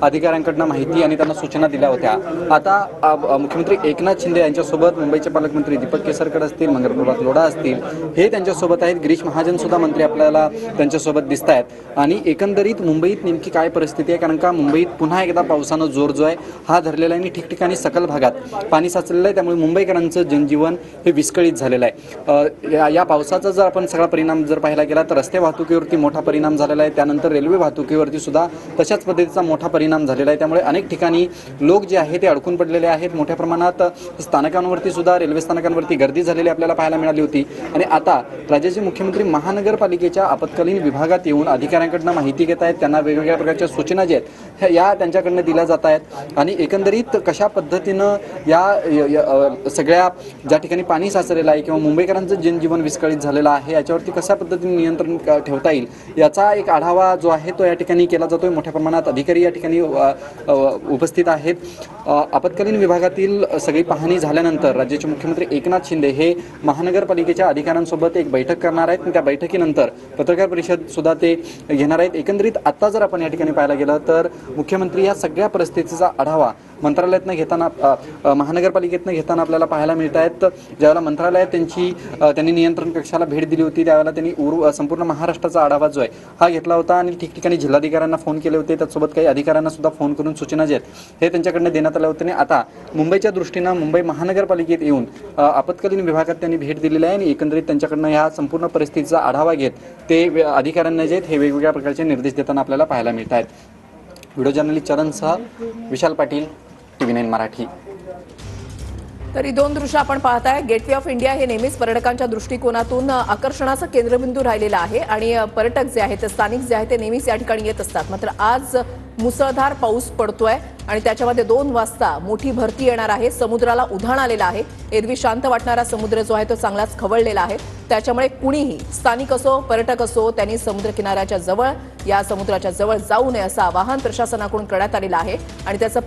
अधिकाऱ्यांकडून माहिती आणि त्यांना सूचना दिल्या होत्या। आता मुख्यमंत्री एकनाथ शिंदे यांच्यासोबत मुंबईचे पालकमंत्री दीपक केसरकर असतील, मंगलप्रभात लोढा असतील, हे त्यांच्यासोबत आहेत। गिरीश महाजन सुद्धा मंत्री आपल्याला त्यांच्यासोबत दिसत आहेत आणि एकंदरीत मुंबईत नेमकी काय परिस्थिती आहे, कारण का मुंबईत पुन्हा एकदा पावसानं जोर जो आहे हा धरलेला आहे आणि ठिकठिकाणी सकल भागात पाणी साचलेलं आहे। त्यामुळे मुंबईकरांचं जनजीवन हे विस्कळीत झालेलं आहे। या पावसाचा जर आपण सगळा परिणाम जर पाहायला गेला तर रस्ते वाहतुकीवरती मोठा परिणाम झालेला आहे, त्यानंतर रेल्वे वाहतुकीवरती सुद्धा तशाच पद्धतीचा मोठा परिणाम झालेला आहे। त्यामुळे अनेक ठिकाणी लोक जे आहेत ते अडकून पडलेले आहेत। मोठ्या प्रमाणात स्थानकांवरती सुद्धा, रेल्वे स्थानकांवरती गर्दी झालेली आपल्याला पाहायला मिळाली होती आणि आता राज्याचे मुख्यमंत्री महानगरपालिकेच्या आपत्कालीन विभागात येऊन अधिकाऱ्यांकडून माहिती घेत आहेत। त्यांना वेगवेगळ्या प्रकारच्या सूचना ज्या आहेत या त्यांच्याकडनं दिल्या जात आहेत आणि एकंदरीत कशा पद्धतीनं या सगळ्या ज्या ठिकाणी पाणी साचलेलं आहे किंवा मुंबईकरांचं जनजीवन विस्कळीत झालेलं आहे याच्यावरती कशा पद्धतीने नियंत्रण ठेवता येईल याचा एक आढावा जो आहे तो या ठिकाणी केला जातोय। मोठ्या प्रमाणात अधिकारी या ठिकाणी उपस्थित आहेत। आपत्कालीन विभागातील सगळी पाहणी झाल्यानंतर राज्याचे मुख्यमंत्री एकनाथ शिंदे हे महानगरपालिकेच्या अधिकाऱ्यांसोबत एक बैठक करणार आहेत आणि त्या बैठकीनंतर पत्रकार परिषद सुद्धा ते घेणार आहेत। एकंदरीत आता जर आपण या ठिकाणी पाहायला गेलं तर मुख्यमंत्री या सगळ्या परिस्थितीचा आढावा मंत्रालयातनं घेताना, महानगरपालिकेतनं घेताना आपल्याला पाहायला मिळत आहेत। ज्यावेळेला मंत्रालयात त्यांनी नियंत्रण कक्षाला भेट दिली होती त्यावेळेला त्यांनी संपूर्ण महाराष्ट्राचा आढावा जो आहे हा घेतला होता आणि ठिकठिकाणी जिल्हाधिकाऱ्यांना फोन केले होते, त्याचसोबत काही अधिकाऱ्यांना सुद्धा फोन करून सूचना जे आहेत हे त्यांच्याकडनं देण्यात आल्या होत्या। आणि आता मुंबईच्या दृष्टीनं मुंबई महानगरपालिकेत येऊन आपत्कालीन विभागात त्यांनी भेट दिलेली आहे आणि एकंदरीत त्यांच्याकडनं ह्या संपूर्ण परिस्थितीचा आढावा घेत ते अधिकाऱ्यांना जे आहेत हे वेगवेगळ्या प्रकारचे निर्देश देताना आपल्याला पाहायला मिळत आहेत। Video journalist चरणसह Vishal Patil, TV9 Marathi. तर ही दोन दृश्य आपण पाहताय। गेटवे ऑफ इंडिया हे नेहमीच पर्यटकांच्या दृष्टिकोनातून आकर्षणाचा केंद्रबिंदू राहिलेला आहे आणि पर्यटक जे आहेत, स्थानिक जे आहेत ते नेहमीच या ठिकाणी येत असतात। मात्र आज मुसळधार पाऊस पडतोय आणि त्याच्यामध्ये 2 वाजता मोठी भरती येणार आहे। समुद्राला उधाण आलेला आहे। एरवी शांत वाटणारा समुद्र जो आहे तो चांगलाच खवळलेला आहे। त्याच्यामुळे कुणीही, स्थानिक असो पर्यटक असो, त्यांनी समुद्रकिनाऱ्याच्या जवळ, या समुद्राच्या जवळ जाऊ नये असं आवाहन प्रशासनाकडून करण्यात आलेलं आहे आणि त्याचं